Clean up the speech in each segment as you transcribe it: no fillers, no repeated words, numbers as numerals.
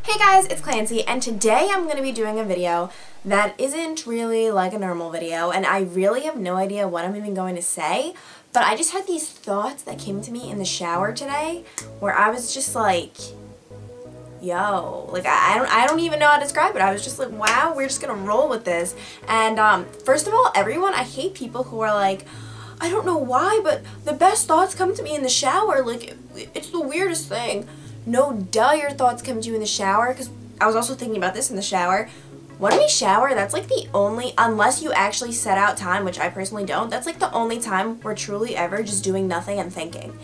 Hey guys, it's Clancy, and today I'm going to be doing a video that isn't really like a normal video, and I really have no idea what I'm even going to say, but I just had these thoughts that came to me in the shower today where I was just like, yo, like I don't even know how to describe it. I was just like, wow, we're just going to roll with this. And first of all, everyone, I hate people who are like, I don't know why, but the best thoughts come to me in the shower. Like, it's the weirdest thing. No, duh, your thoughts come to you in the shower, because I was also thinking about this in the shower. When we shower, that's like the only, unless you actually set out time, which I personally don't, that's like the only time we're truly ever just doing nothing and thinking.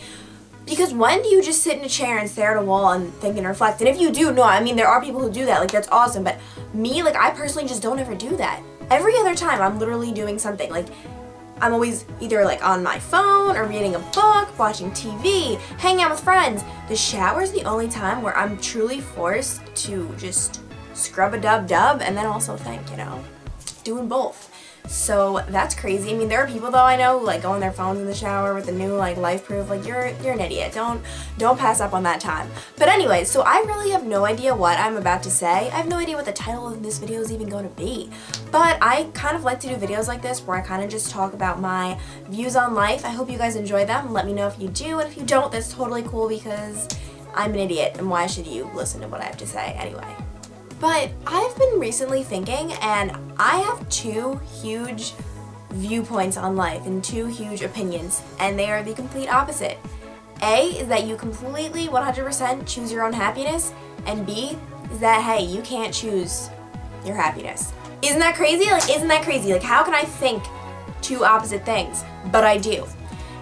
Because when do you just sit in a chair and stare at a wall and think and reflect? And if you do, no, I mean, there are people who do that, like, that's awesome, but me, like, I personally just don't ever do that. Every other time, I'm literally doing something, like, I'm always either like on my phone or reading a book, watching TV, hanging out with friends. The shower is the only time where I'm truly forced to just scrub-a-dub-dub and then also think, you know, doing both. So that's crazy. I mean, there are people though I know who like go on their phones in the shower with the new like life proof. Like, you're an idiot. Don't pass up on that time. But anyways, so I really have no idea what I'm about to say. I have no idea what the title of this video is even going to be. But I kind of like to do videos like this where I kind of just talk about my views on life. I hope you guys enjoy them. Let me know if you do, and if you don't, that's totally cool because I'm an idiot, and why should you listen to what I have to say anyway? But I've been recently thinking, and I have two huge viewpoints on life and two huge opinions, and they are the complete opposite. A is that you completely 100% choose your own happiness, and B is that, hey, you can't choose your happiness. Isn't that crazy? Like, isn't that crazy? Like, how can I think two opposite things? But I do.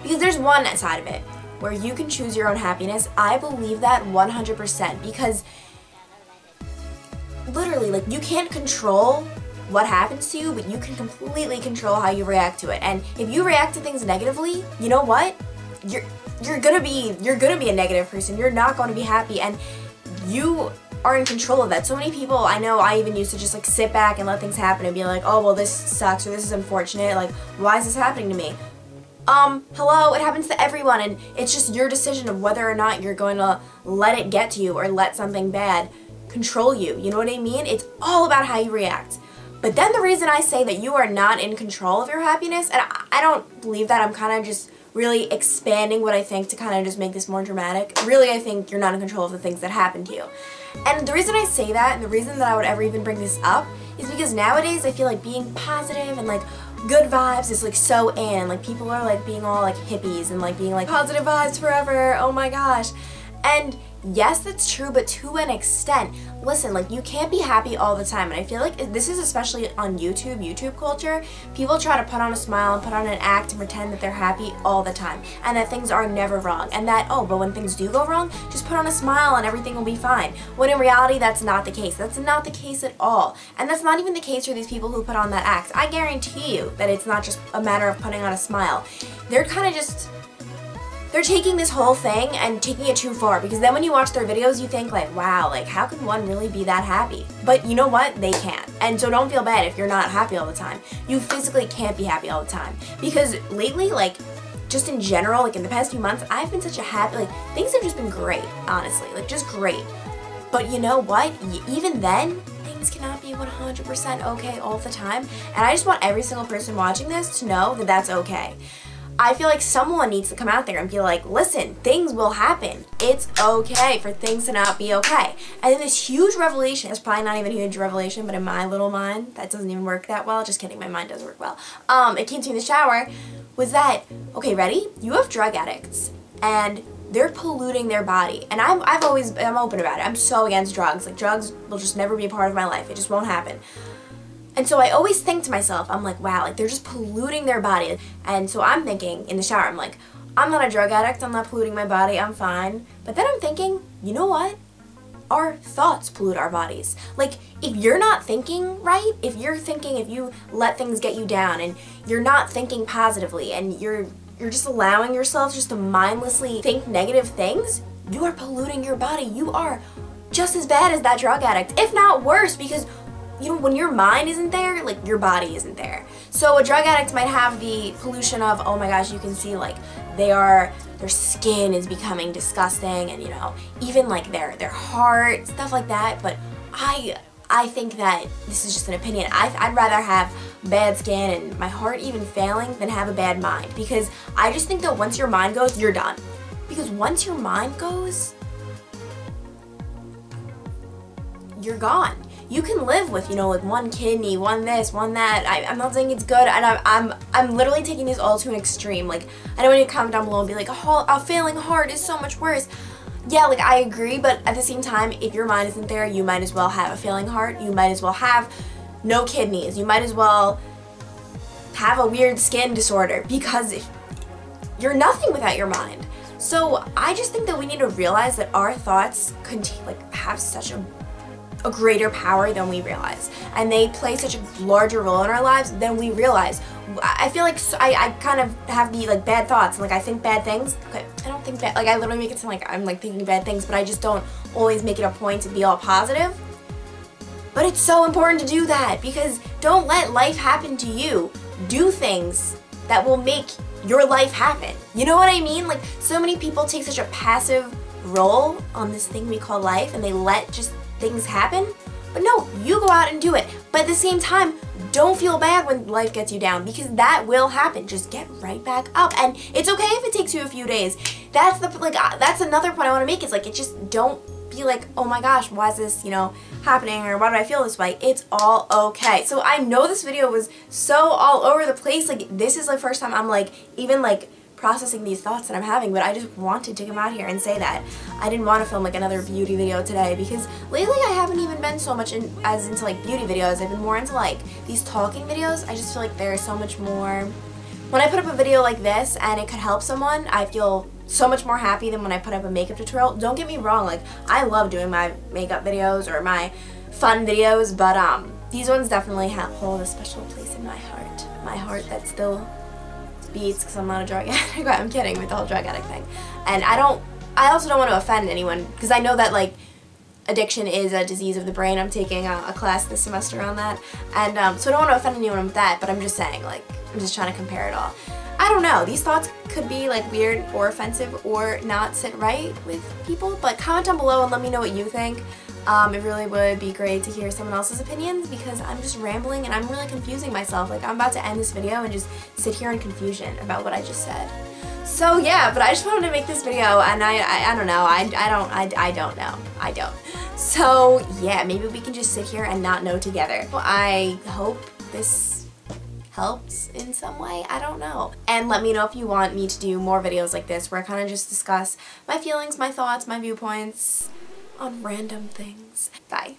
Because there's one side of it where you can choose your own happiness. I believe that 100% because literally, like, you can't control what happens to you, but you can completely control how you react to it. And if you react to things negatively, you know what? You're gonna be a negative person. You're not going to be happy, and you are in control of that. So many people, I know I even used to just like sit back and let things happen and be like, oh, well, this sucks, or this is unfortunate, like, why is this happening to me? Hello, it happens to everyone, and it's just your decision of whether or not you're going to let it get to you or let something bad control you. You know what I mean? It's all about how you react. But then the reason I say that you are not in control of your happiness, and I don't believe that, I'm kind of just really expanding what I think to kind of just make this more dramatic. Really, I think you're not in control of the things that happen to you. And the reason I say that, and the reason that I would ever even bring this up, is because nowadays I feel like being positive and like good vibes is like so in. Like, people are like being all like hippies and like being like positive vibes forever, oh my gosh. And yes, that's true, but to an extent. Listen, like, you can't be happy all the time, and I feel like this is especially on YouTube culture. People try to put on a smile and put on an act and pretend that they're happy all the time, and that things are never wrong, and that, oh, but when things do go wrong, just put on a smile and everything will be fine. When in reality, that's not the case. That's not the case at all, and that's not even the case for these people who put on that act. I guarantee you that it's not just a matter of putting on a smile. They're kind of just, they're taking this whole thing and taking it too far, because then when you watch their videos, you think like, wow, like, how can one really be that happy? But you know what? They can't. And so don't feel bad if you're not happy all the time. You physically can't be happy all the time. Because lately, like, just in general, like in the past few months, I've been such a happy, like, things have just been great, honestly, like, just great. But you know what? Even then, things cannot be 100% okay all the time. And I just want every single person watching this to know that that's okay. I feel like someone needs to come out there and be like, listen, things will happen. It's okay for things to not be okay. And then this huge revelation, it's probably not even a huge revelation, but in my little mind, that doesn't even work that well. Just kidding, my mind does work well. It came to me in the shower, was that, okay, ready? You have drug addicts, and they're polluting their body. And I'm open about it. I'm so against drugs. Like, drugs will just never be a part of my life. It just won't happen. And so I always think to myself, I'm like, wow, like, they're just polluting their body. And so I'm thinking in the shower, I'm like, I'm not a drug addict, I'm not polluting my body, I'm fine. But then I'm thinking, you know what? Our thoughts pollute our bodies. Like, if you're not thinking right, if you let things get you down and you're not thinking positively and you're just allowing yourself just to mindlessly think negative things, you are polluting your body. You are just as bad as that drug addict, if not worse, because you know, when your mind isn't there, like, your body isn't there. So a drug addict might have the pollution of, oh my gosh, you can see, like, they're their skin is becoming disgusting, and you know, even like their heart, stuff like that. But I think that this is just an opinion. I'd rather have bad skin and my heart even failing than have a bad mind, because I just think that once your mind goes, you're done. Because once your mind goes, you're gone. You can live with, you know, like one kidney, one this, one that. I'm not saying it's good, and I'm literally taking this all to an extreme. Like, I don't want you to comment down below and be like, a failing heart is so much worse. Yeah, like, I agree, but at the same time, if your mind isn't there, you might as well have a failing heart. You might as well have no kidneys. You might as well have a weird skin disorder, because you're nothing without your mind. So I just think that we need to realize that our thoughts have such a greater power than we realize, and they play such a larger role in our lives than we realize. I feel like I kind of have the like bad thoughts, and like I think bad things. Okay, I don't think bad, like I literally make it sound like I'm like thinking bad things, but I just don't always make it a point to be all positive. But it's so important to do that, because don't let life happen to you. Do things that will make your life happen. You know what I mean? Like, so many people take such a passive role on this thing we call life, and they let just things happen. But no, you go out and do it. But at the same time, don't feel bad when life gets you down, because that will happen. Just get right back up, and it's okay if it takes you a few days. That's the that's another point I want to make. Is like, it just don't be like, oh my gosh, why is this, you know, happening, or why do I feel this way? It's all okay. So I know this video was so all over the place. Like, this is the first time I'm like even like processing these thoughts that I'm having, but I just wanted to come out here and say that. I didn't want to film like another beauty video today, because lately I haven't even been so much into like beauty videos. I've been more into like these talking videos. I just feel like there's so much more. When I put up a video like this and it could help someone, I feel so much more happy than when I put up a makeup tutorial. Don't get me wrong, like, I love doing my makeup videos or my fun videos, but these ones definitely hold a special place in my heart. My heart that still beats, because I'm not a drug addict. I'm kidding with the whole drug addict thing. And I also don't want to offend anyone, because I know that like addiction is a disease of the brain. I'm taking a class this semester on that, and so I don't want to offend anyone with that, but I'm just saying, like, I'm just trying to compare it all. I don't know, these thoughts could be like weird or offensive or not sit right with people, but comment down below and let me know what you think. It really would be great to hear someone else's opinions, because I'm just rambling and I'm really confusing myself. Like, I'm about to end this video and just sit here in confusion about what I just said. So yeah, but I just wanted to make this video, and I don't know, I don't. So yeah, maybe we can just sit here and not know together. Well, I hope this helps in some way, I don't know. And let me know if you want me to do more videos like this, where I kind of just discuss my feelings, my thoughts, my viewpoints on random things. Bye.